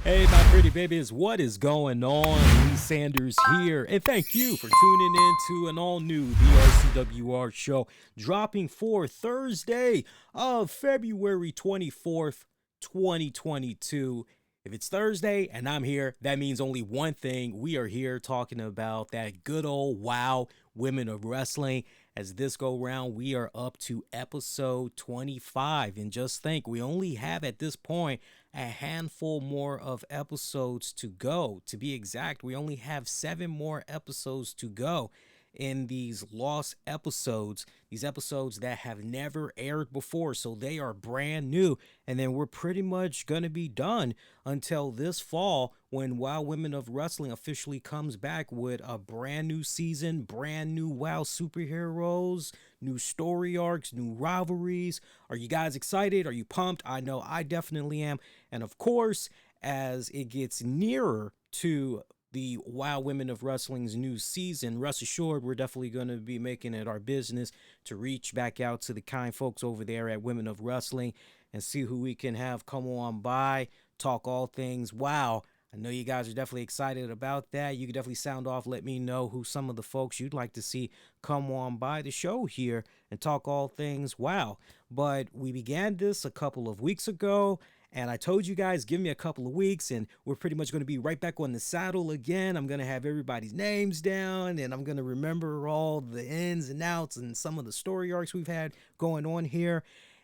Hey, my pretty babies, what is going on? Lee Sanders here, and thank you for tuning in to an all-new The RCWR Show, dropping for Thursday of February 24th, 2022. If it's Thursday and I'm here, that means only one thing. We are here talking about that good old WOW Women of Wrestling. As this go round, we are up to episode 25. And just think, we only have at this point a handful more of episodes to go. To be exact, we only have 7 more episodes to go in these lost episodes, these episodes that have never aired before, so they are brand new. And then we're pretty much gonna be done until this fall when WoW Women of Wrestling officially comes back with a brand new season, brand new WoW superheroes, new story arcs, new rivalries. Are you guys excited? Are you pumped? I know I definitely am. And of course, as it gets nearer to the WoW Women of Wrestling's new season, rest assured, we're definitely going to be making it our business to reach back out to the kind folks over there at Women of Wrestling and see who we can have come on by, talk all things WoW. I know you guys are definitely excited about that. You can definitely sound off, let me know who some of the folks you'd like to see come on by the show here and talk all things WoW. But we began this a couple of weeks ago, and I told you guys, give me a couple of weeks, and we're pretty much going to be right back on the saddle again. I'm going to have everybody's names down, and I'm going to remember all the ins and outs and some of the story arcs we've had going on here.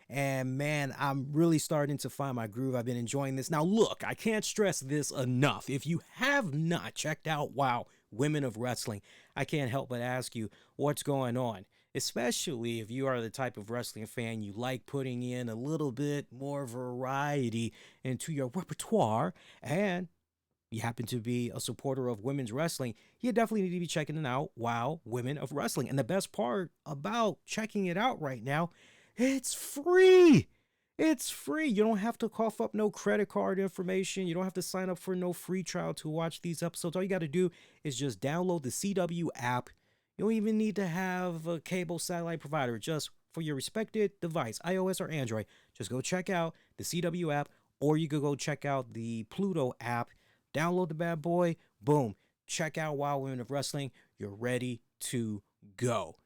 And man, I'm really starting to find my groove. I've been enjoying this. Now, look, I can't stress this enough. If you have not checked out WoW Women of Wrestling, I can't help but ask you what's going on. Especially if you are the type of wrestling fan you like putting in a little bit more variety into your repertoire, and you happen to be a supporter of women's wrestling, you definitely need to be checking it out. WoW Women of Wrestling. And the best part about checking it out right now, it's free. It's free. You don't have to cough up no credit card information. You don't have to sign up for no free trial to watch these episodes. All you got to do is just download the CW app. You don't even need to have a cable satellite provider, just for your respected device, iOS or Android. Just go check out the CW app, or you could go check out the Pluto app. Download the bad boy, boom. Check out WoW Women of Wrestling. You're ready to go.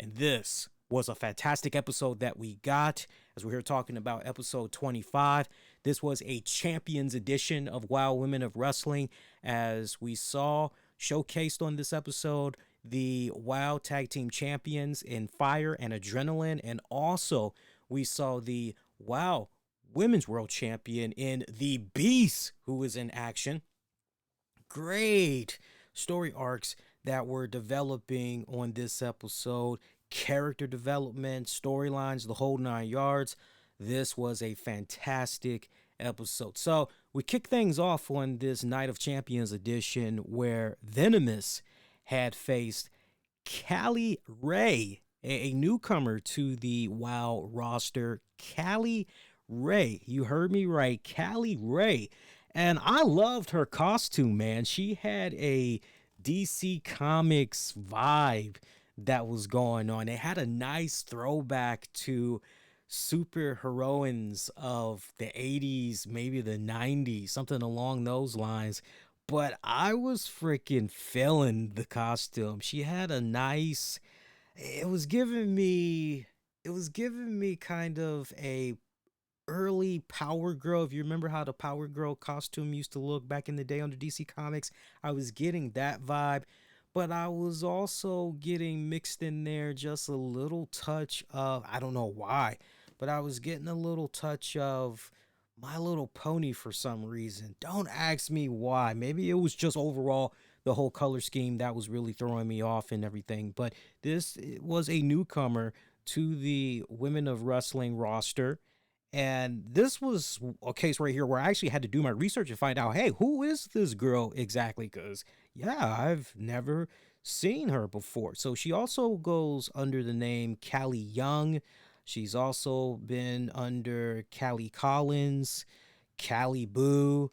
And this was a fantastic episode that we got, as we're here talking about episode 25. This was a Champions edition of WoW Women of Wrestling, as we saw showcased on this episode the WoW Tag Team Champions in Fire and Adrenaline, and also we saw the WoW Women's World Champion in The Beast, who was in action. Great story arcs that were developing on this episode, character development, storylines, the whole 9 yards. This was a fantastic episode. So we kick things off on this Night of Champions edition where Venomous had faced Callie Ray, a newcomer to the WoW roster. Callie Ray, you heard me right, Callie Ray. And I loved her costume, man. She had a DC Comics vibe that was going on. It had a nice throwback to superheroines of the 80s, maybe the 90s, something along those lines. But I was freaking feeling the costume. She had a nice, it was giving me kind of a early Power Girl. If you remember how the Power Girl costume used to look back in the day under DC Comics, I was getting that vibe. But I was also getting mixed in there just a little touch of, I don't know why, but I was getting a little touch of My Little Pony for some reason. Don't ask me why. Maybe it was just overall the whole color scheme that was really throwing me off and everything. But this was a newcomer to the Women of Wrestling roster. And this was a case right here where I actually had to do my research and find out, hey, who is this girl exactly? Because, yeah, I've never seen her before. So she also goes under the name Callie Young. She's also been under Callie Collins, Callie Boo,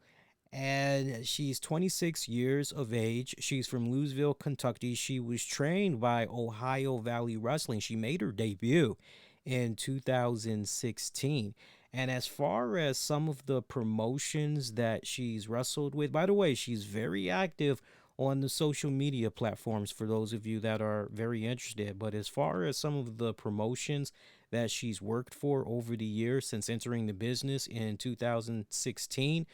and she's 26 years of age. She's from Louisville, Kentucky. She was trained by Ohio Valley Wrestling. She made her debut in 2016. And as far as some of the promotions that she's wrestled with, by the way, she's very active on the social media platforms for those of you that are very interested. But as far as some of the promotions that she's worked for over the years since entering the business in 2016,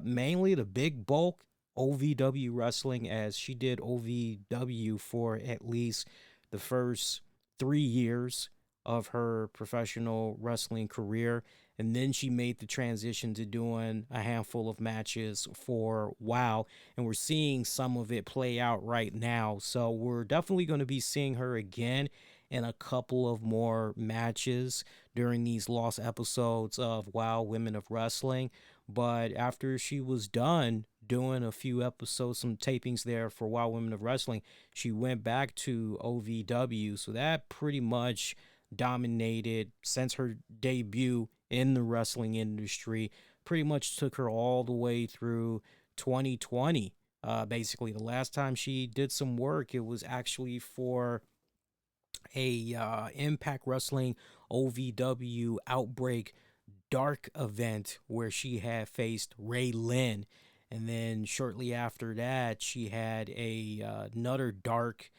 mainly the big bulk OVW wrestling, as she did OVW for at least the first 3 years of her professional wrestling career. And then she made the transition to doing a handful of matches for WOW. And we're seeing some of it play out right now. So we're definitely going to be seeing her again in a couple of more matches during these lost episodes of WOW Women of Wrestling. But after she was done doing a few episodes, some tapings there for WOW Women of Wrestling, she went back to OVW. So that pretty much dominated since her debut in the wrestling industry, pretty much took her all the way through 2020. Basically, the last time she did some work, it was actually for a Impact Wrestling OVW Outbreak Dark event where she had faced Ray Lynn. And then shortly after that, she had another dark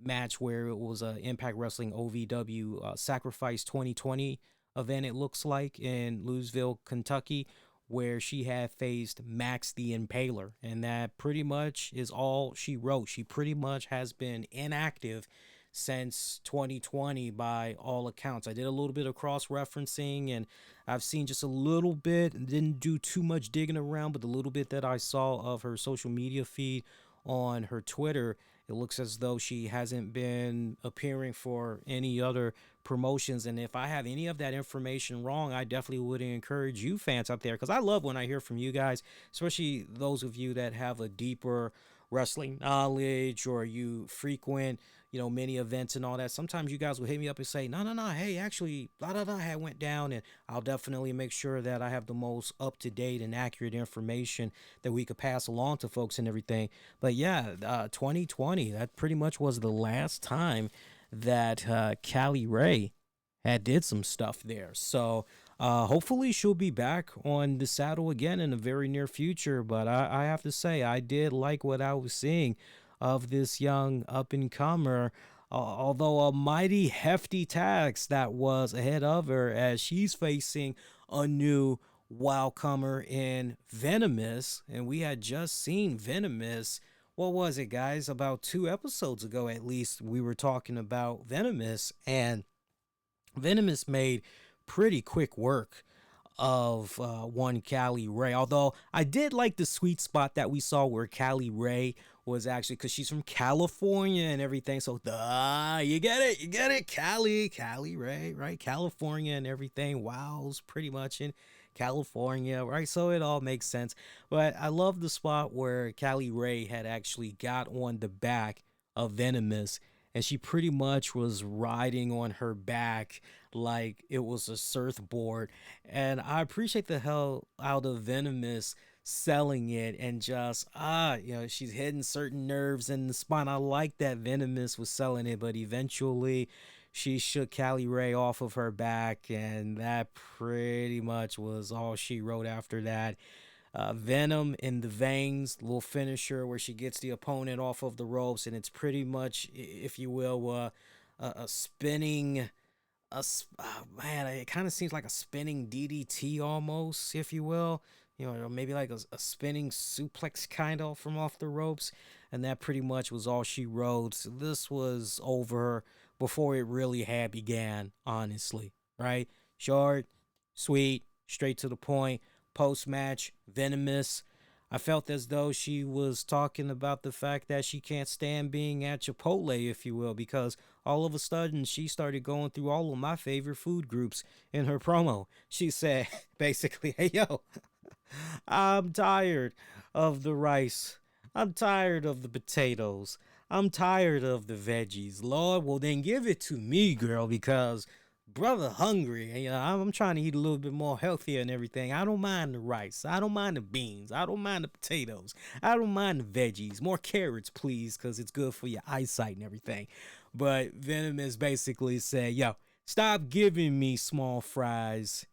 match where it was a Impact Wrestling OVW Sacrifice 2020 event, it looks like, in Louisville, Kentucky, where she had faced Max the Impaler. And that pretty much is all she wrote. She pretty much has been inactive since 2020 by all accounts. I did a little bit of cross-referencing, and I've seen just a little bit, didn't do too much digging around, but the little bit that I saw of her social media feed on her Twitter, it looks as though she hasn't been appearing for any other promotions. And if I have any of that information wrong, I definitely would encourage you fans out there, because I love when I hear from you guys, especially those of you that have a deeper wrestling knowledge or you frequent, many events and all that. Sometimes you guys will hit me up and say, no, hey, actually, blah, blah, blah, had went down, and I'll definitely make sure that I have the most up-to-date and accurate information that we could pass along to folks and everything. But yeah, 2020, that pretty much was the last time that Callie Ray had did some stuff there. So hopefully she'll be back on the saddle again in the very near future. But I have to say, I did like what I was seeing of this young up-and-comer, although a mighty hefty task that was ahead of her, as she's facing a new WOW-comer in Venomous. And we had just seen Venomous, what was it, guys? About 2 episodes ago, at least, we were talking about Venomous, and Venomous made pretty quick work of one Callie Ray. Although I did like the sweet spot that we saw where Callie Ray was actually, because she's from California and everything. So you get it, Callie Ray, right? California and everything. WOW's pretty much in California, right? So it all makes sense. But I love the spot where Callie Ray had actually got on the back of Venomous, and she pretty much was riding on her back like it was a surfboard. And I appreciate the hell out of Venomous selling it, and just she's hitting certain nerves in the spine. I like that Venomous was selling it, but eventually she shook Callie Ray off of her back, and that pretty much was all she wrote after that. Venom in the veins, little finisher where she gets the opponent off of the ropes, and it's pretty much, if you will, a spinning, man, it kind of seems like a spinning DDT almost, if you will, maybe like a spinning suplex kind of from off the ropes, and that pretty much was all she wrote. So this was over before it really had began, honestly, right? Short, sweet, straight to the point. Post-match, Venomous, I felt as though she was talking about the fact that she can't stand being at Chipotle, if you will, because all of a sudden she started going through all of my favorite food groups in her promo. She said, basically, hey, yo, I'm tired of the rice. I'm tired of the potatoes. I'm tired of the veggies. Lord, well, then give it to me, girl, because brother hungry, and I'm trying to eat a little bit more healthier and everything. I don't mind the rice, I don't mind the beans, I don't mind the potatoes, I don't mind the veggies. More carrots, please, because it's good for your eyesight and everything. But Venomous basically said, yo, stop giving me small fries,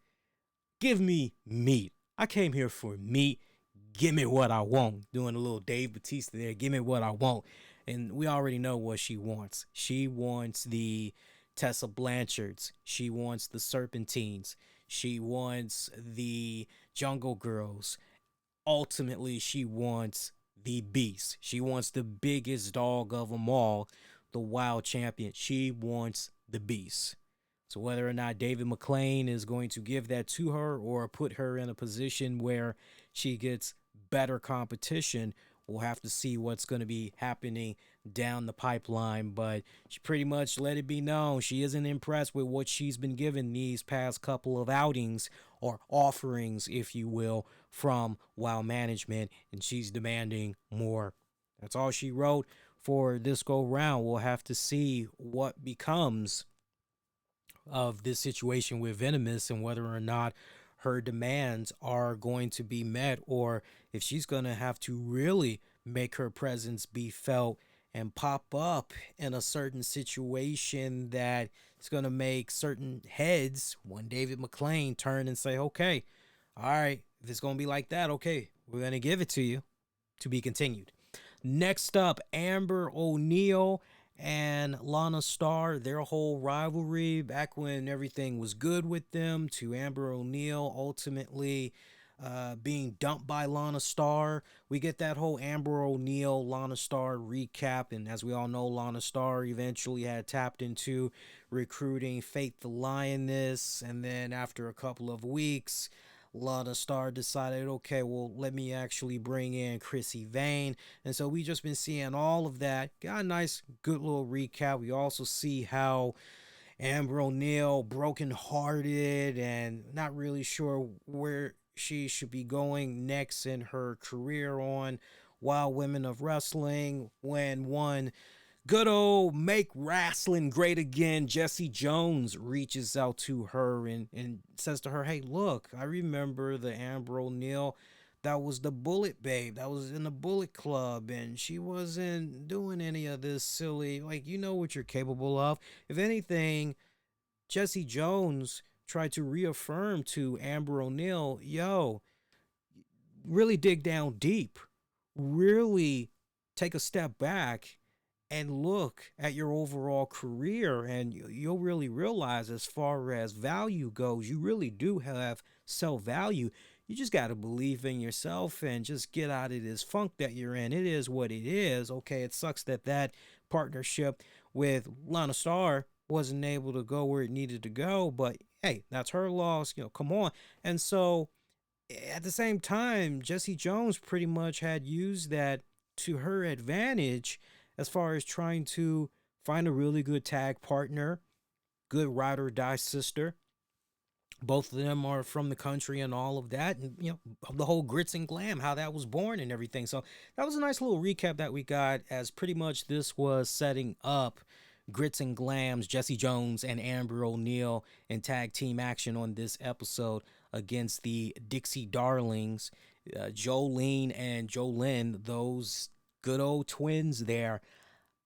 Give me meat. I came here for meat. Give me what I want. Doing a little Dave Bautista there. Give me what I want. And we already know what she wants. She wants the Tessa Blanchards. She wants the Serpentines. She wants the Jungle Girls. Ultimately, she wants the Beast. She wants the biggest dog of them all, the Wild Champion. She wants the Beast. So whether or not David McLean is going to give that to her or put her in a position where she gets better competition, we'll have to see what's going to be happening down the pipeline. But she pretty much let it be known she isn't impressed with what she's been given these past couple of outings or offerings, if you will, from WoW management, and she's demanding more. That's all she wrote for this go round. We'll have to see what becomes of this situation with Venomous and whether or not her demands are going to be met, or if she's going to have to really make her presence be felt and pop up in a certain situation that is going to make certain heads, one David McLean, turn and say, okay, all right, if it's going to be like that, okay, we're going to give it to you. To be continued. Next up, Amber O'Neal and Lana Starr, their whole rivalry back when everything was good with them, to Amber O'Neal ultimately being dumped by Lana Starr. We get that whole Amber O'Neal, Lana Starr recap, and as we all know, Lana Starr eventually had tapped into recruiting Faith the Lioness, and then after a couple of weeks, Lana Starr decided, okay, well, let me actually bring in Chrissy Vane. And so we just been seeing all of that. Got a nice, good little recap. We also see how Amber O'Neal, brokenhearted and not really sure where she should be going next in her career on Wild Women of Wrestling, when one good old make wrestling great again, Jessie Jones reaches out to her and says to her, hey, look, I remember the Amber O'Neal that was the Bullet Babe, that was in the Bullet Club, and she wasn't doing any of this silly, like, you know what you're capable of. If anything, Jessie Jones tried to reaffirm to Amber O'Neal, yo, really dig down deep, really take a step back and look at your overall career, and you'll really realize, as far as value goes, you really do have self-value. You just got to believe in yourself and just get out of this funk that you're in. It is what it is. Okay, it sucks that that partnership with Lana Starr wasn't able to go where it needed to go, but hey, that's her loss. Come on. And so at the same time, Jessie Jones pretty much had used that to her advantage as far as trying to find a really good tag partner, good ride or die sister. Both of them are from the country and all of that. And, the whole Grits and Glam, how that was born and everything. So that was a nice little recap that we got, as pretty much this was setting up Grits and Glam's Jessie Jones and Amber O'Neal in tag team action on this episode against the Dixie Darlings, Jolene and Jolyn, those good old twins there.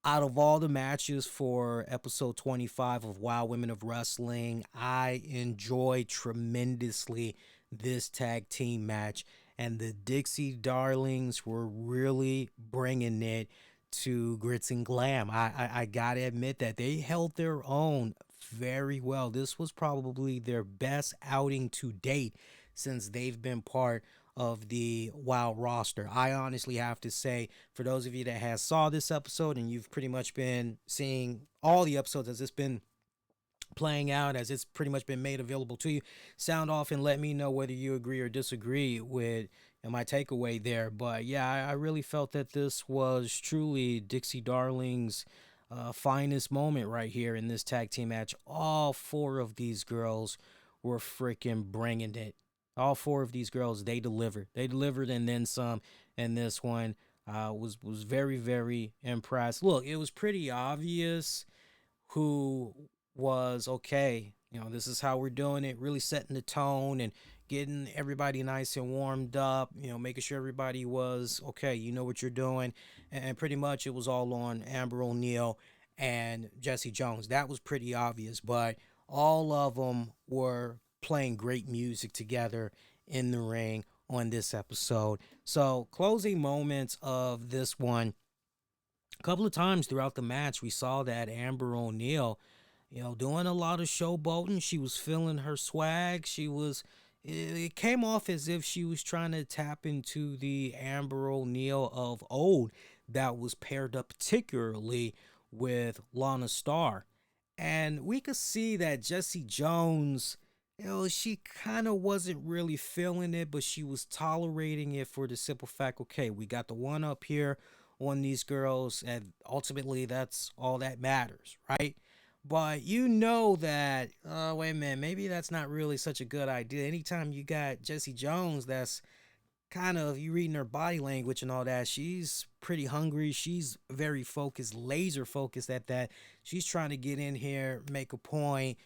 Out of all the matches for episode 25 of Wild Women of Wrestling, I enjoyed tremendously this tag team match, and the Dixie Darlings were really bringing it to Grits and Glam. I gotta admit that they held their own very well. This was probably their best outing to date since they've been part of the WoW roster. I honestly have to say, for those of you that has saw this episode and you've pretty much been seeing all the episodes as it's been playing out, as it's pretty much been made available to you, sound off and let me know whether you agree or disagree with my takeaway there. But yeah, I really felt that this was truly Dixie Darling's finest moment right here in this tag team match. All four of these girls were freaking bringing it. All four of these girls, they delivered. They delivered and then some. And this one was very, very impressed. Look, it was pretty obvious who was okay. This is how we're doing it. Really setting the tone and getting everybody nice and warmed up. Making sure everybody was okay. You know what you're doing. And pretty much it was all on Amber O'Neal and Jessie Jones. That was pretty obvious. But all of them were playing great music together in the ring on this episode. So, closing moments of this one, a couple of times throughout the match, we saw that Amber O'Neal, doing a lot of showboating. She was feeling her swag. It came off as if she was trying to tap into the Amber O'Neal of old that was paired up particularly with Lana Starr. And we could see that Jessie Jones, she kind of wasn't really feeling it, but she was tolerating it for the simple fact, okay, we got the one up here on these girls, and ultimately that's all that matters, right? But you know that, wait a minute, maybe that's not really such a good idea. Anytime you got Jessie Jones, that's kind of, you reading her body language and all that, she's pretty hungry. She's very focused, laser focused at that. She's trying to get in here, make a point,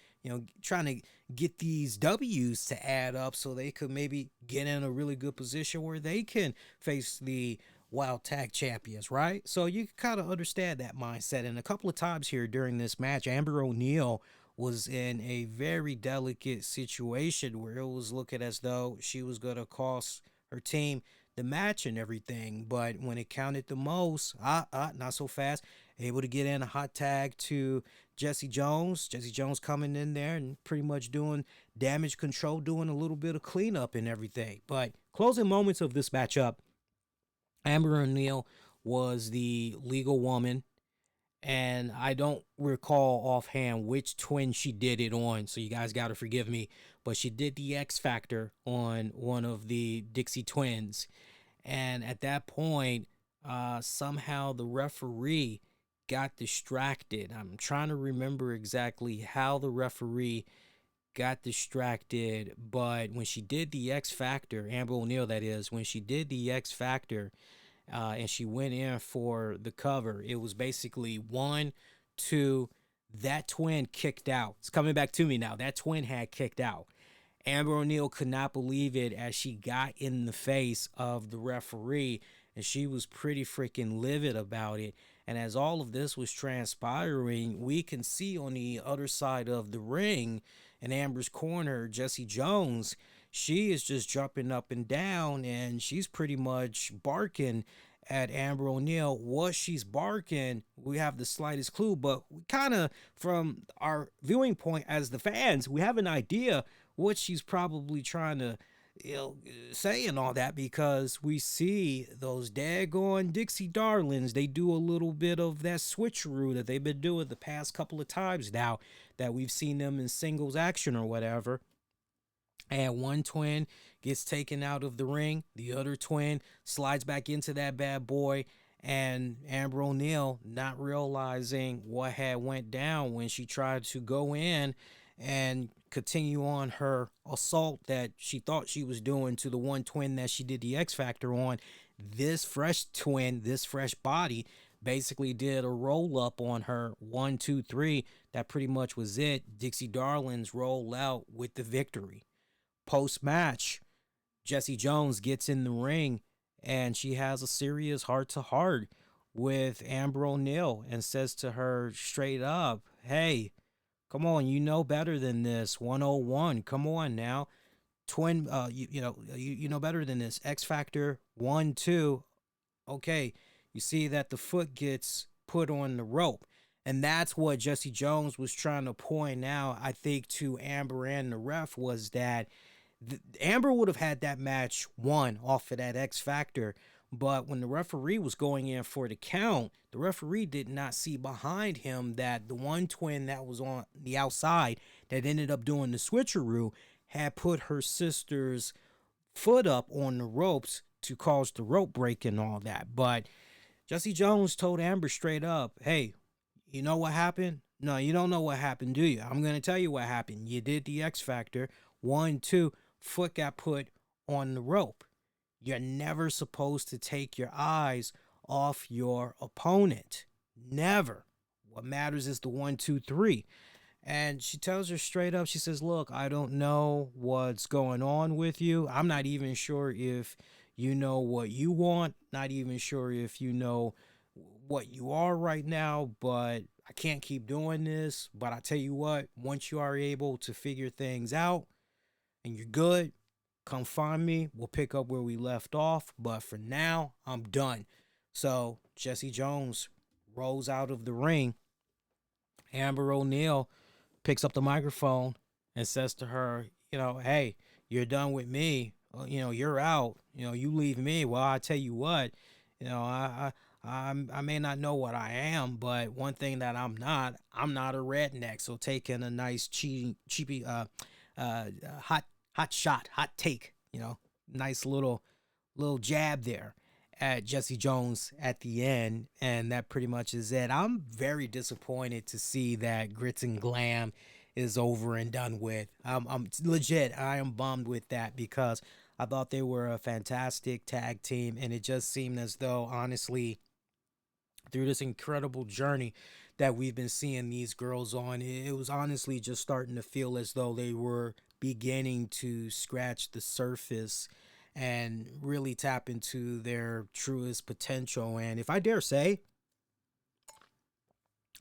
trying to get these W's to add up so they could maybe get in a really good position where they can face the Wild Tag Champions, right? So you kind of understand that mindset. And a couple of times here during this match, Amber O'Neal was in a very delicate situation where it was looking as though she was going to cost her team the match and everything. But when it counted the most, not so fast, able to get in a hot tag to Jessie Jones. Jessie Jones coming in there and pretty much doing damage control, doing a little bit of cleanup and everything. But closing moments of this matchup, Amber O'Neal was the legal woman, and I don't recall offhand which twin she did it on, so you guys got to forgive me, but she did the X Factor on one of the Dixie twins. And at that point, somehow the referee got distracted. I'm trying to remember exactly how the referee got distracted, but when she did the X Factor, Amber O'Neal that is, when she did the X Factor, and she went in for the cover, it was basically 1, 2, that twin kicked out. It's coming back to me now. That twin had kicked out. Amber O'Neal could not believe it as she got in the face of the referee, and she was pretty freaking livid about it. And as all of this was transpiring, we can see on the other side of the ring, in Amber's corner, Jessie Jones, she is just jumping up and down, and she's pretty much barking at Amber O'Neal. What she's barking, we have the slightest clue, but we kind of, from our viewing point as the fans, we have an idea what she's probably trying to say and all that, because we see those daggone Dixie darlings, they do a little bit of that switcheroo that they've been doing the past couple of times now that we've seen them in singles action or whatever. And one twin gets taken out of the ring, the other twin slides back into that bad boy, and Amber O'Neal, not realizing what had went down when she tried to go in and continue on her assault that she thought she was doing to the one twin that she did the X Factor on, this fresh twin, this fresh body, basically did a roll up on her. 1, 2, 3. That pretty much was it. Dixie Darlings roll out with the victory. Post match, Jessie Jones gets in the ring and she has a serious heart to heart with Amber O'Neal and says to her straight up, hey, come on, you know better than this. 101, come on now. Twin, you know better than this. X Factor 1, 2. Okay, you see that the foot gets put on the rope. And that's what Jessie Jones was trying to point out, I think, to Amber and the ref, was that Amber would have had that match won off of that X Factor. But when the referee was going in for the count, the referee did not see behind him that the one twin that was on the outside that ended up doing the switcheroo had put her sister's foot up on the ropes to cause the rope break and all that. But Jessie Jones told Amber straight up, hey, you know what happened? No, you don't know what happened, do you? I'm going to tell you what happened. You did the X Factor. 1, 2, foot got put on the rope. You're never supposed to take your eyes off your opponent. Never. What matters is the 1, 2, 3. And she tells her straight up, she says, look, I don't know what's going on with you. I'm not even sure if you know what you want. Not even sure if you know what you are right now, but I can't keep doing this. But I tell you what, once you are able to figure things out, and you're good, come find me. We'll pick up where we left off. But for now, I'm done. So Jessie Jones rolls out of the ring. Amber O'Neal picks up the microphone and says to her, hey, you're done with me. You're out. You leave me. Well, I tell you what, I may not know what I am, but one thing that I'm not a redneck. So taking a nice cheapy, hot take, nice little jab there at Jessie Jones at the end, and that pretty much is it. I'm very disappointed to see that Grits and Glam is over and done with. I'm legit. I am bummed with that because I thought they were a fantastic tag team, and it just seemed as though, honestly, through this incredible journey that we've been seeing these girls on, it was honestly just starting to feel as though they were beginning to scratch the surface and really tap into their truest potential. And if I dare say,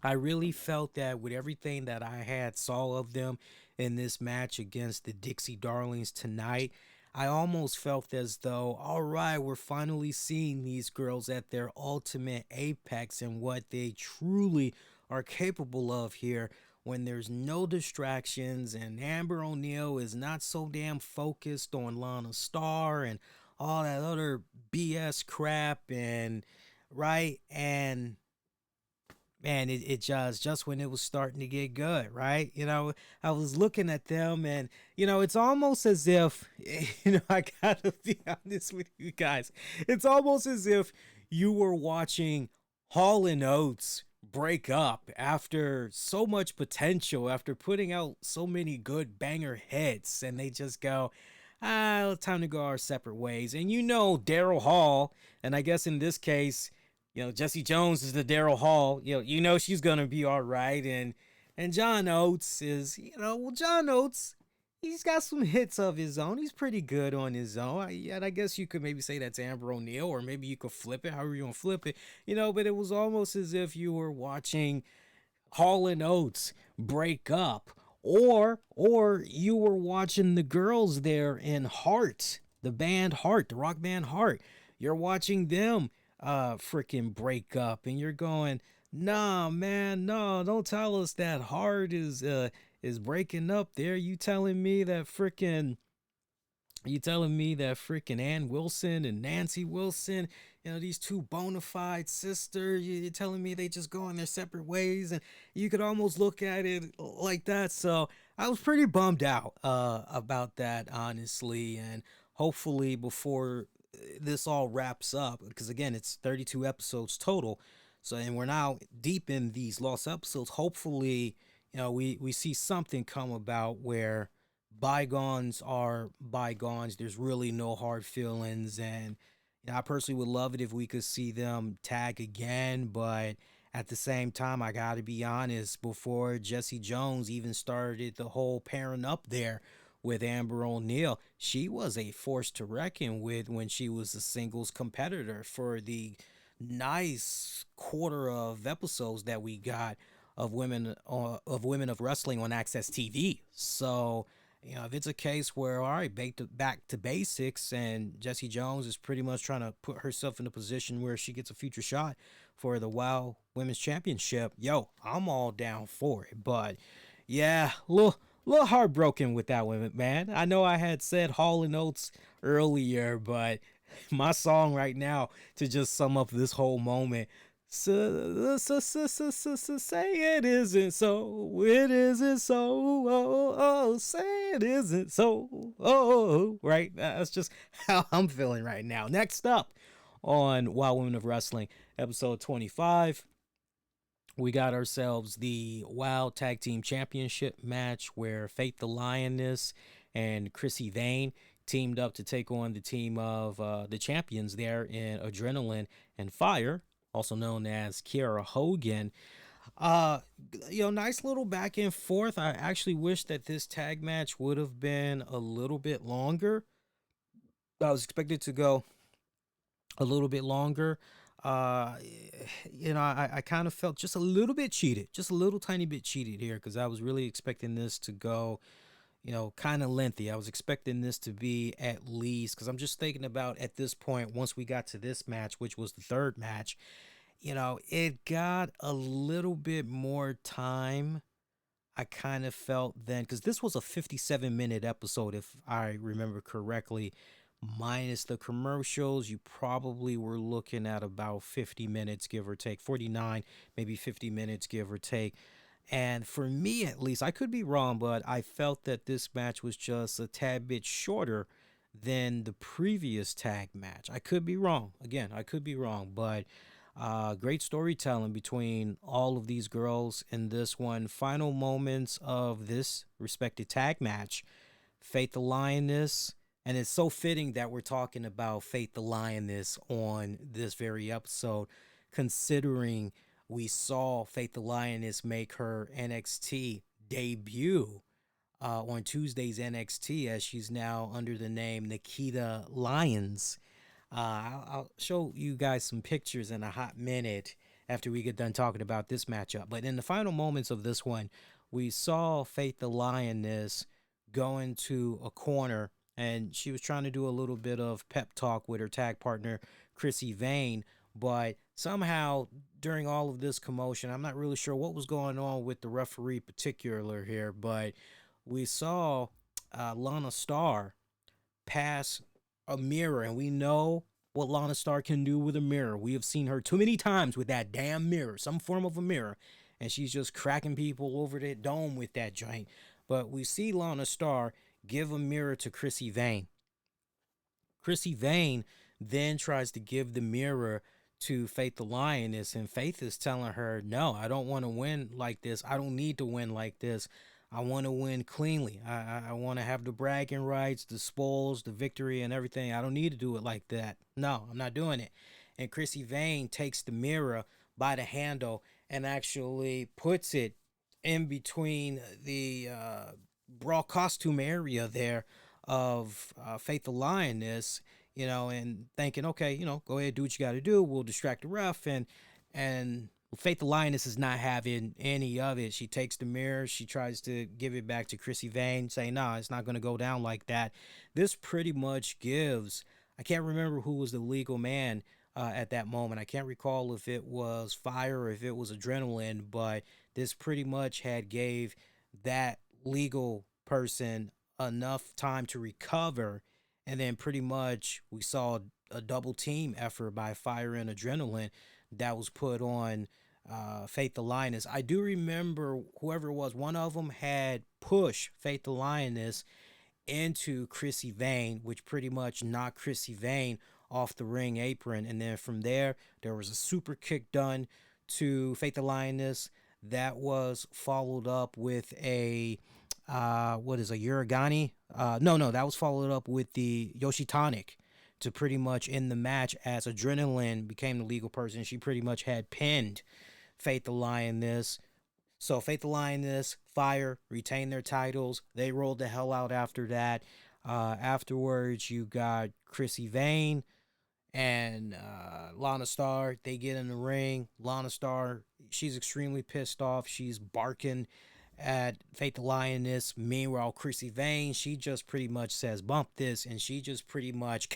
I really felt that with everything that I had saw of them in this match against the Dixie Darlings tonight, I almost felt as though, all right, we're finally seeing these girls at their ultimate apex and what they truly are capable of here when there's no distractions and Amber O'Neal is not so damn focused on Lana Starr and all that other BS crap and right. And man, it just when it was starting to get good, right? I was looking at them and, it's almost as if, I gotta be honest with you guys. It's almost as if you were watching Hall and Oates break up after so much potential, after putting out so many good banger hits, and they just go, time to go our separate ways. And Daryl Hall, and I guess in this case, Jessie Jones is the Daryl Hall. She's gonna be all right, and John Oates is, John Oates, he's got some hits of his own. He's pretty good on his own. I guess you could maybe say that's Amber O'Neal, or maybe you could flip it, however you want to flip it, But it was almost as if you were watching Hall and Oates break up, or you were watching the girls there in Heart, the band Heart, the rock band Heart. You're watching them freaking break up, and you're going, nah, man, no, don't tell us that Heart is breaking up there. You telling me that freaking Ann Wilson and Nancy Wilson, these two bona fide sisters, you're telling me they just go in their separate ways, and you could almost look at it like that. So I was pretty bummed out about that, honestly, and hopefully before this all wraps up, because again, it's 32 episodes total, so, and we're now deep in these lost episodes. Hopefully, we see something come about where bygones are bygones. There's really no hard feelings, and I personally would love it if we could see them tag again. But at the same time, I gotta be honest, before Jessie Jones even started the whole pairing up there with Amber O'Neal, she was a force to reckon with when she was a singles competitor for the nice quarter of episodes that we got of women of wrestling on Access TV. So, if it's a case where, all right, back to basics, and Jessie Jones is pretty much trying to put herself in a position where she gets a future shot for the WOW Women's Championship, I'm all down for it. But yeah, little heartbroken with that one, man. I know I had said Hall and Oates earlier, but my song right now to just sum up this whole moment, say it isn't so, it isn't so, say it isn't so, right? That's just how I'm feeling right now. Next up on WOW Women of Wrestling, episode 25, we got ourselves the WOW Tag Team Championship match where Faith the Lioness and Chrissy Vane teamed up to take on the team of the champions there in Adrenaline and Fire, also known as Kiera Hogan. Nice little back and forth. I actually wish that this tag match would have been a little bit longer. I was expected to go a little bit longer. I kind of felt just a little bit cheated, just a little tiny bit cheated here, because I was really expecting this to go, kind of lengthy. I was expecting this to be at least, because I'm just thinking about at this point, once we got to this match, which was the third match, it got a little bit more time. I kind of felt then, because this was a 57-minute episode, if I remember correctly, minus the commercials. You probably were looking at about 50 minutes, give or take, 49, maybe 50 minutes, give or take. And for me, at least, I could be wrong, but I felt that this match was just a tad bit shorter than the previous tag match. I could be wrong. Again, I could be wrong, but great storytelling between all of these girls in this one. Final moments of this respected tag match. Faith the Lioness. And it's so fitting that we're talking about Faith the Lioness on this very episode, considering we saw Faith the Lioness make her NXT debut on Tuesday's NXT, as she's now under the name Nikita Lyons. I'll show you guys some pictures in a hot minute after we get done talking about this matchup. But in the final moments of this one, we saw Faith the Lioness go into a corner, and she was trying to do a little bit of pep talk with her tag partner, Chrissy Vane. But somehow, during all of this commotion, I'm not really sure what was going on with the referee particular here, but we saw Lana Starr pass a mirror, and we know what Lana Starr can do with a mirror. We have seen her too many times with that damn mirror, some form of a mirror, and she's just cracking people over the dome with that joint. But we see Lana Starr give a mirror to Chrissy Vane. Chrissy Vane then tries to give the mirror to Faith the Lioness, and Faith is telling her, no, I don't want to win like this. I don't need to win like this. I want to win cleanly. I want to have the bragging rights, the spoils, the victory, and everything. I don't need to do it like that. No, I'm not doing it. And Chrissy Vane takes the mirror by the handle and actually puts it in between the bra costume area there of Faith the Lioness, and thinking, okay, go ahead, do what you got to do. We'll distract the ref. And Faith the Lioness is not having any of it. She takes the mirror. She tries to give it back to Chrissy Vane, saying, nah, it's not going to go down like that. This pretty much gives, I can't remember who was the legal man at that moment. I can't recall if it was Fire or if it was Adrenaline, but this pretty much had gave that legal person enough time to recover. And then pretty much we saw a double team effort by Fire and Adrenaline that was put on Faith the Lioness. I do remember whoever it was, one of them had pushed Faith the Lioness into Chrissy Vane, which pretty much knocked Chrissy Vane off the ring apron. And then from there was a super kick done to Faith the Lioness that was followed up with a Uragani? No, that was followed up with the Yoshitonic to pretty much end the match, as Adrenaline became the legal person. She pretty much had pinned Faith the Lioness. So Faith the Lioness, Fire retained their titles. They rolled the hell out after that. Afterwards, you got Chrissy Vane and Lana Starr. They get in the ring. Lana Starr, she's extremely pissed off. She's barking at Faith the Lioness. Meanwhile, Chrissy Vane, she just pretty much says, bump this, and she just pretty much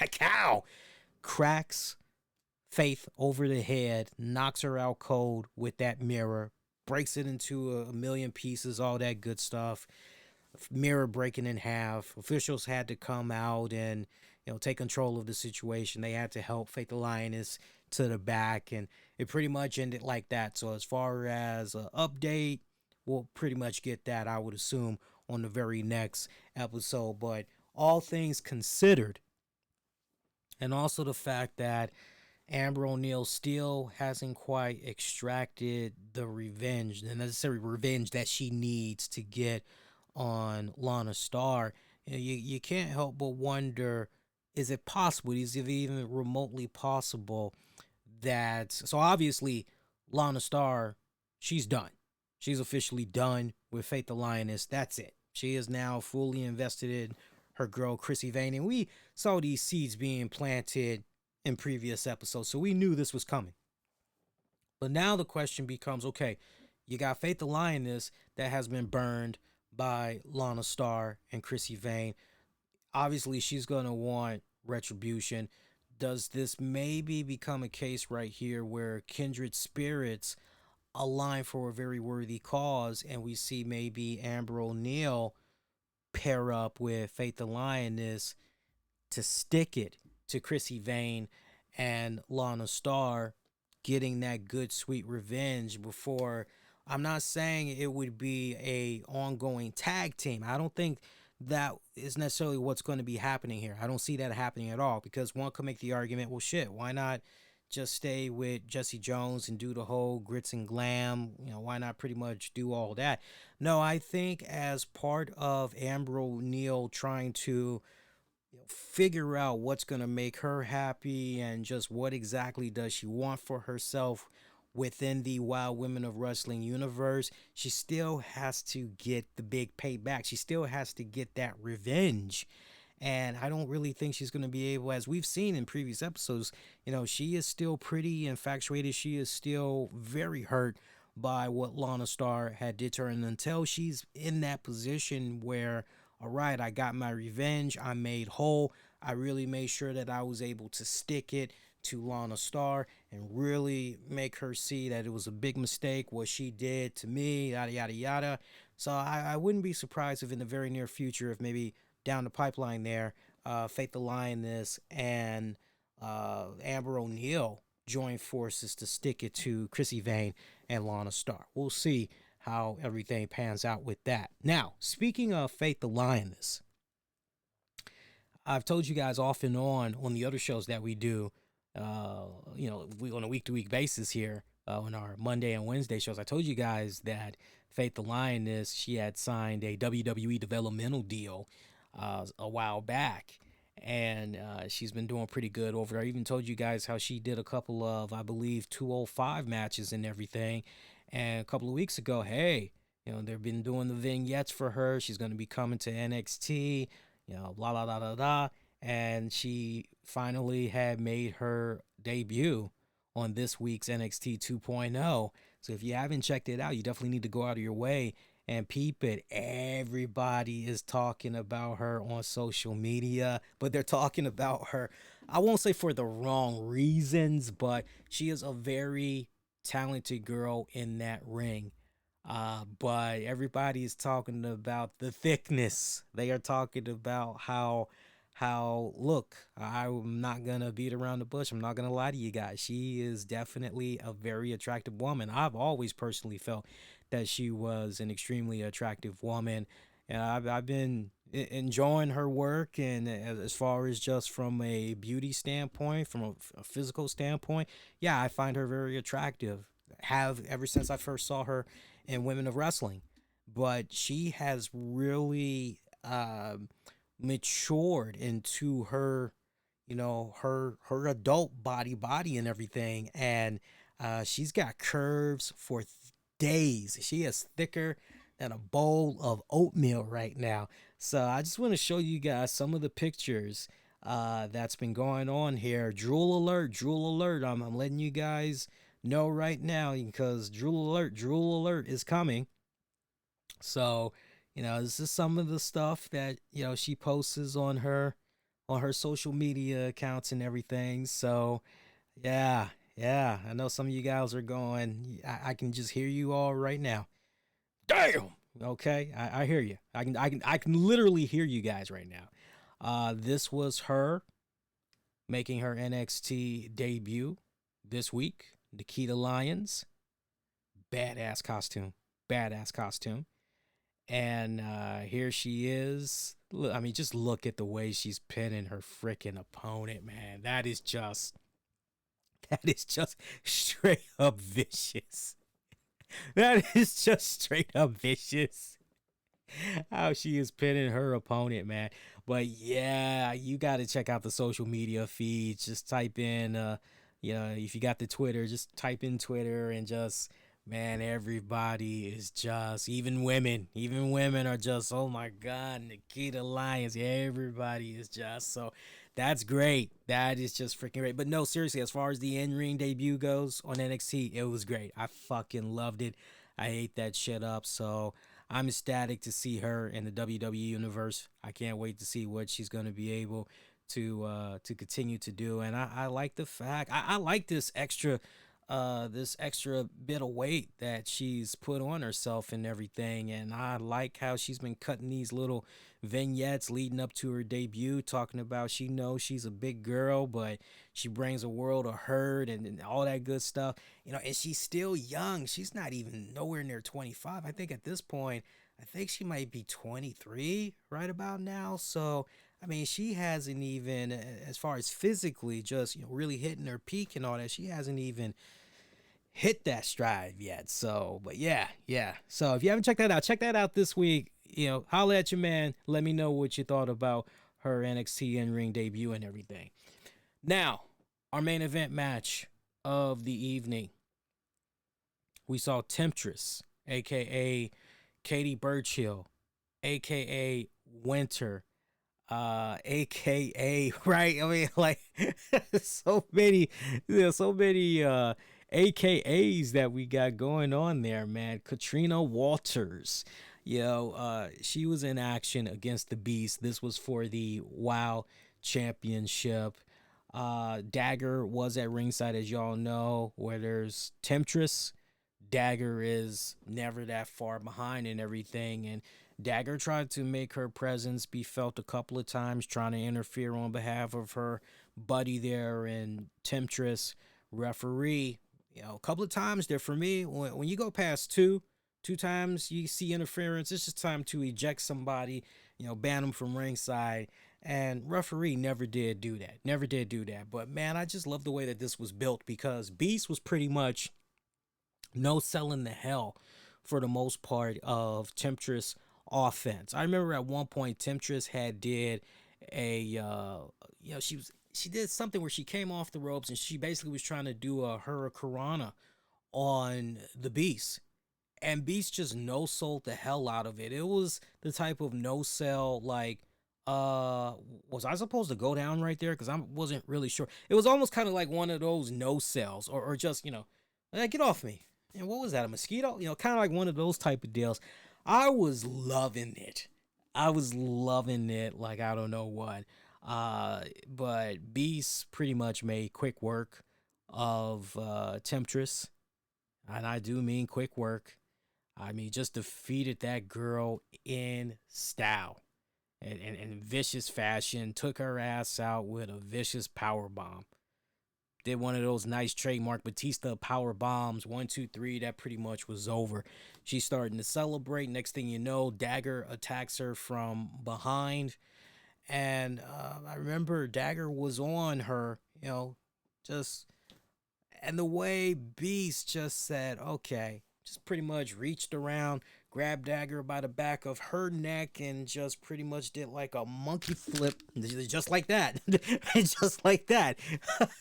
cracks Faith over the head, knocks her out cold with that mirror, breaks it into a million pieces, all that good stuff. Mirror breaking in half. Officials had to come out and take control of the situation. They had to help Faith the Lioness to the back, and it pretty much ended like that. So as far as an update, we'll pretty much get that, I would assume, on the very next episode. But all things considered, and also the fact that Amber O'Neil still hasn't quite extracted the revenge, the necessary revenge that she needs to get on Lana Starr, you can't help but wonder, is it possible, is it even remotely possible that, so obviously Lana Starr, she's done. She's officially done with Faith the Lioness. That's it. She is now fully invested in her girl, Chrissy Vane. And we saw these seeds being planted in previous episodes, so we knew this was coming. But now the question becomes, okay, you got Faith the Lioness that has been burned by Lana Starr and Chrissy Vane. Obviously, she's going to want retribution. Does this maybe become a case right here where kindred spirits align for a very worthy cause, and we see maybe Amber O'Neal pair up with Faith the Lioness to stick it to Chrissy Vane and Lana Starr, getting that good sweet revenge before. I'm not saying it would be a ongoing tag team. I don't think that is necessarily what's going to be happening here. I don't see that happening at all, because one could make the argument, well, shit, why not just stay with Jesse Jones and do the whole grits and glam? Why not pretty much do all that? No, I think as part of Amber O'Neal trying to figure out what's going to make her happy and just what exactly does she want for herself within the Wild Women of Wrestling universe, she still has to get the big payback. She still has to get that revenge. And I don't really think she's going to be able, as we've seen in previous episodes, she is still pretty infatuated. She is still very hurt by what Lana Starr had did to her. And until she's in that position where, all right, I got my revenge, I'm made whole, I really made sure that I was able to stick it to Lana Starr and really make her see that it was a big mistake what she did to me, yada, yada, yada. So I wouldn't be surprised if in the very near future, if maybe down the pipeline there, Faith the Lioness and Amber O'Neal join forces to stick it to Chrissy Vane and Lana Starr. We'll see how everything pans out with that. Now, speaking of Faith the Lioness, I've told you guys off and on the other shows that we do, we on a week-to-week basis here on our Monday and Wednesday shows. I told you guys that Faith the Lioness, she had signed a WWE developmental deal a while back, and she's been doing pretty good over there. I even told you guys how she did a couple of, I believe, 205 matches and everything. And a couple of weeks ago, hey, they've been doing the vignettes for her. She's going to be coming to NXT, blah, blah, blah, blah, blah. And she finally had made her debut on this week's NXT 2.0. So if you haven't checked it out, you definitely need to go out of your way and peep it. Everybody is talking about her on social media, but they're talking about her, I won't say for the wrong reasons, but she is a very talented girl in that ring. But everybody is talking about the thickness. They are talking about how look, I'm not gonna beat around the bush. I'm not gonna lie to you guys. She is definitely a very attractive woman. I've always personally felt that she was an extremely attractive woman, and I've been enjoying her work. And as far as just from a beauty standpoint, from a physical standpoint, yeah, I find her very attractive. Have ever since I first saw her in Women of Wrestling, but she has really matured into her, her adult body and everything, and she's got curves for days. She is thicker than a bowl of oatmeal right now. So I just want to show you guys some of the pictures that's been going on here. Drool alert. I'm letting you guys know right now, because drool alert is coming. So this is some of the stuff that she posts on her social media accounts and everything. So yeah, I know some of you guys are going, I can just hear you all right now. Damn. Okay, I hear you. I can literally hear you guys right now. This was her making her NXT debut this week. Nikita Lyons, badass costume. And here she is. Look, I mean, just look at the way she's pinning her freaking opponent, man. That is just straight up vicious. That is just straight up vicious. How she is pinning her opponent, man. But yeah, you got to check out the social media feeds. Just type in, if you got the Twitter, just type in Twitter and just, man, everybody is just, even women are just, oh my God, Nikita Lyons. Everybody is just, so that's great. That is just freaking great. But no, seriously, as far as the in-ring debut goes on NXT, it was great. I fucking loved it. I ate that shit up. So I'm ecstatic to see her in the WWE universe. I can't wait to see what she's going to be able to continue to do. And I like the fact I like this extra bit of weight that she's put on herself and everything. And I like how she's been cutting these little vignettes leading up to her debut, talking about she knows she's a big girl, but she brings a world of hurt and all that good stuff. And she's still young. She's not even nowhere near 25. I think at this point, I think she might be 23 right about now. So, I mean, she hasn't even, as far as physically, just really hitting her peak and all that. She hasn't even hit that stride yet. So, but yeah, yeah. So if you haven't check that out this week. Holla at your man. Let me know what you thought about her NXT in-ring debut and everything. Now, our main event match of the evening. We saw Temptress, a.k.a. Katie Burchill, a.k.a. Winter, a.k.a. right? I mean, like, so many AKAs that we got going on there, man. Katrina Walters. She was in action against the Beast. This was for the WOW Championship. Dagger was at ringside, as y'all know, where there's Temptress. Dagger is never that far behind and everything. And Dagger tried to make her presence be felt a couple of times, trying to interfere on behalf of her buddy there and Temptress. Referee, a couple of times there for me. When you go past two times you see interference, it's just time to eject somebody, ban them from ringside. And referee never did do that. But man, I just love the way that this was built, because Beast was pretty much no selling the hell for the most part of Temptress offense. I remember at one point Temptress had did she did something where she came off the ropes and she basically was trying to do a hurricanrana on the Beast. And Beast just no-sold the hell out of it. It was the type of no-sell, like, was I supposed to go down right there? Because I wasn't really sure. It was almost kind of like one of those no-sells, or just, get off me. And what was that, a mosquito? Kind of like one of those type of deals. I was loving it. Like I don't know what. But Beast pretty much made quick work of Temptress. And I do mean quick work. I mean, just defeated that girl in style and vicious fashion. Took her ass out with a vicious power bomb. Did one of those nice trademark Batista power bombs. 1, 2, 3. That pretty much was over. She's starting to celebrate. Next thing you know, Dagger attacks her from behind. And I remember Dagger was on her, and the way Beast just said, okay, just pretty much reached around, grabbed Dagger by the back of her neck, and just pretty much did like a monkey flip, just like that. Just like that.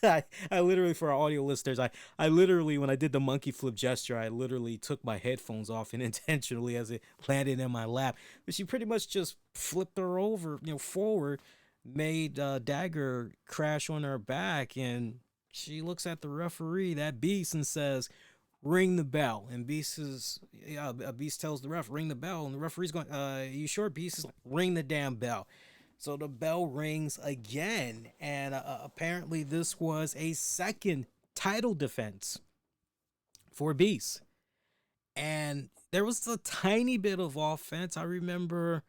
I literally, for our audio listeners, I literally, when I did the monkey flip gesture, I literally took my headphones off and intentionally as it landed in my lap. But she pretty much just flipped her over, forward, made Dagger crash on her back, and she looks at the referee, that Beast, and says, ring the bell. And Beast tells the ref, ring the bell. And the referee's going, you sure? Beast is like, ring the damn bell. So the bell rings again. And apparently this was a second title defense for Beast. And there was a tiny bit of offense. I remember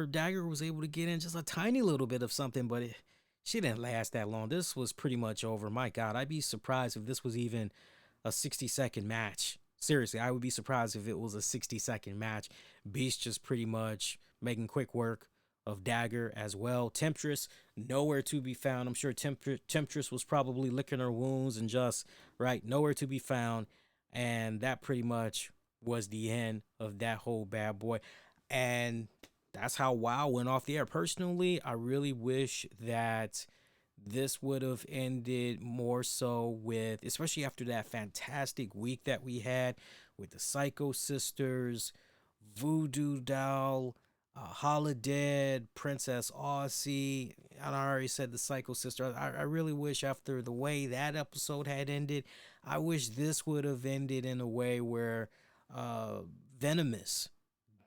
Dagger was able to get in just a tiny little bit of something, but she didn't last that long. This was pretty much over. My God, I'd be surprised if this was even a 60-second match. Seriously, I would be surprised if it was a 60-second match. Beast just pretty much making quick work of Dagger as well. Temptress, nowhere to be found. I'm sure Temptress was probably licking her wounds and just, nowhere to be found. And that pretty much was the end of that whole bad boy. And that's how WOW went off the air. Personally, I really wish that this would have ended more so with, especially after that fantastic week that we had with the Psycho Sisters, Voodoo Doll, Holiday, Princess Aussie, and I already said the Psycho Sister. I really wish after the way that episode had ended, I wish this would have ended in a way where Venomous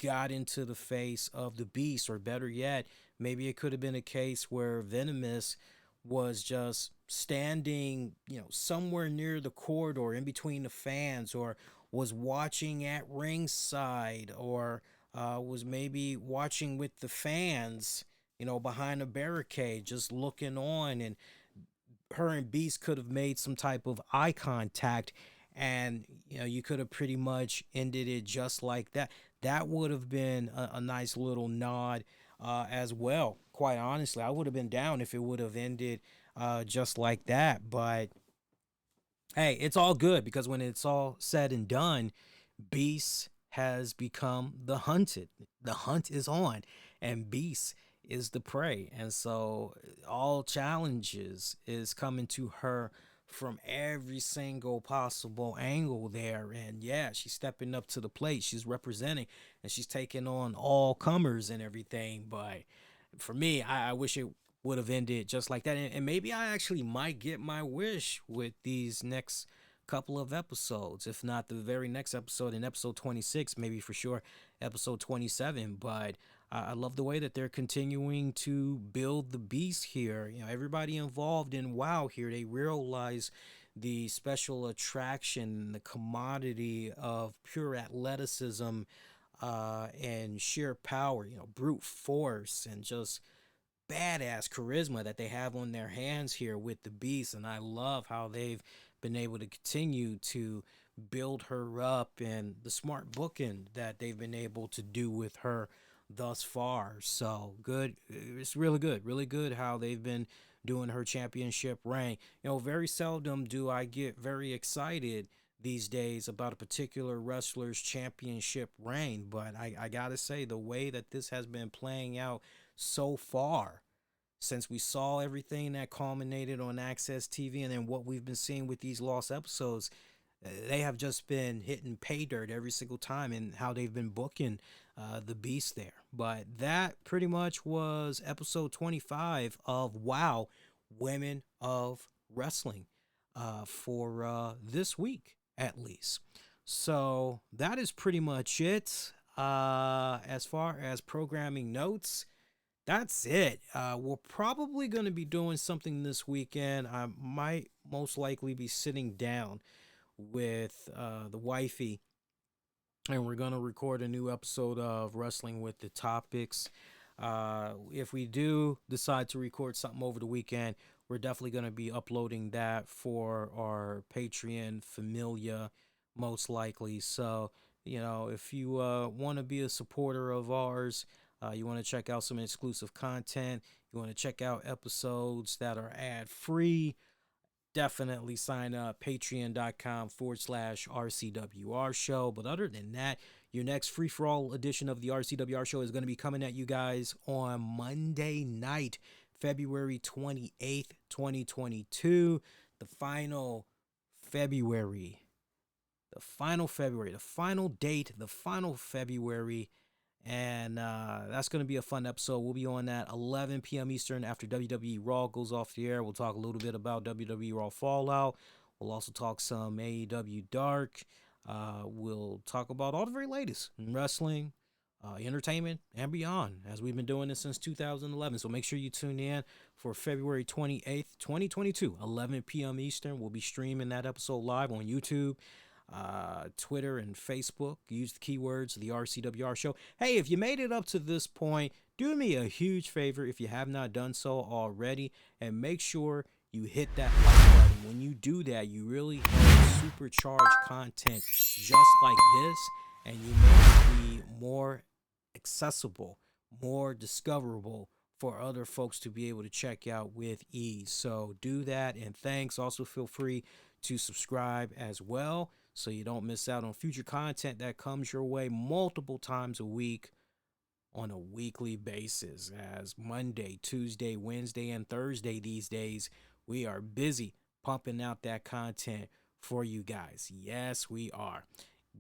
got into the face of the Beast, or better yet, maybe it could have been a case where Venomous was just standing, somewhere near the corridor in between the fans, or was watching at ringside, or was maybe watching with the fans, behind a barricade, just looking on, and her and Beast could have made some type of eye contact, and you could have pretty much ended it just like that. That would have been a nice little nod as well. Quite honestly, I would have been down if it would have ended just like that. But hey, it's all good, because when it's all said and done, Beast has become the hunted. The hunt is on, and Beast is the prey. And so all challenges is coming to her from every single possible angle there. And yeah, she's stepping up to the plate. She's representing, and she's taking on all comers and everything. But for me, I wish it would have ended just like that. And maybe I actually might get my wish with these next couple of episodes, if not the very next episode, in episode 26, maybe for sure episode 27. But I love the way that they're continuing to build the Beast here. Everybody involved in WoW here, they realize the special attraction, the commodity of pure athleticism and sheer power, brute force, and just badass charisma that they have on their hands here with the Beast. And I love how they've been able to continue to build her up, and the smart booking that they've been able to do with her thus far. So good. It's really good how they've been doing her championship reign. Very seldom do I get very excited these days about a particular wrestler's championship reign, but I gotta say, the way that this has been playing out so far, since we saw everything that culminated on Access TV, and then what we've been seeing with these lost episodes, they have just been hitting pay dirt every single time, and how they've been booking the Beast there. But that pretty much was episode 25 of WoW, Women of Wrestling, for this week at least. So that is pretty much it. As far as programming notes, that's it. We're probably going to be doing something this weekend. I might most likely be sitting down with the wifey, and we're going to record a new episode of Wrestling with the Topics. If we do decide to record something over the weekend, we're definitely going to be uploading that for our Patreon Familia, most likely. So, if you want to be a supporter of ours, you want to check out some exclusive content, you want to check out episodes that are ad-free, definitely sign up, patreon.com/RCWR Show. But other than that, your next free-for-all edition of the RCWR Show is going to be coming at you guys on Monday night, February 28th, 2022. The final February, the final date, the final February. And that's going to be a fun episode. We'll be on at 11 p.m. Eastern after WWE RAW goes off the air. We'll talk a little bit about WWE RAW Fallout. We'll also talk some AEW Dark. We'll talk about all the very latest in wrestling, entertainment, and beyond, as we've been doing this since 2011. So make sure you tune in for February 28th, 2022, 11 p.m. Eastern. We'll be streaming that episode live on YouTube, Twitter, and Facebook. Use the keywords the RCWR Show. Hey, if you made it up to this point, do me a huge favor if you have not done so already, and make sure you hit that like button. When you do that, you really help supercharge content just like this, and you make it be more accessible, more discoverable for other folks to be able to check out with ease. So do that, and thanks. Also feel free to subscribe as well, so you don't miss out on future content that comes your way multiple times a week on a weekly basis. As Monday, Tuesday, Wednesday, and Thursday these days, we are busy pumping out that content for you guys. Yes, we are.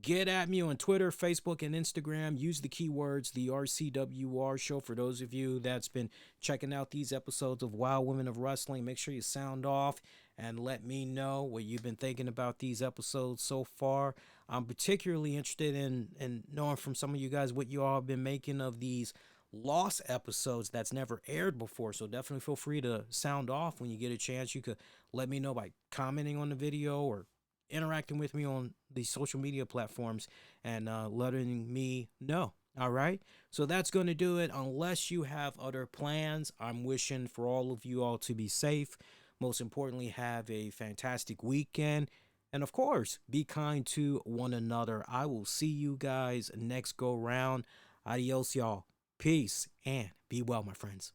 Get at me on Twitter, Facebook, and Instagram. Use the keywords the RCWR Show. For those of you that's been checking out these episodes of Wild Women of Wrestling, make sure you sound off and let me know what you've been thinking about these episodes so far. I'm particularly interested in knowing from some of you guys what you all have been making of these lost episodes that's never aired before. So definitely feel free to sound off when you get a chance. You could let me know by commenting on the video or interacting with me on the social media platforms and letting me know. All right. So that's going to do it. Unless you have other plans, I'm wishing for all of you all to be safe. Most importantly, have a fantastic weekend. And of course, be kind to one another. I will see you guys next go round. Adios, y'all. Peace and be well, my friends.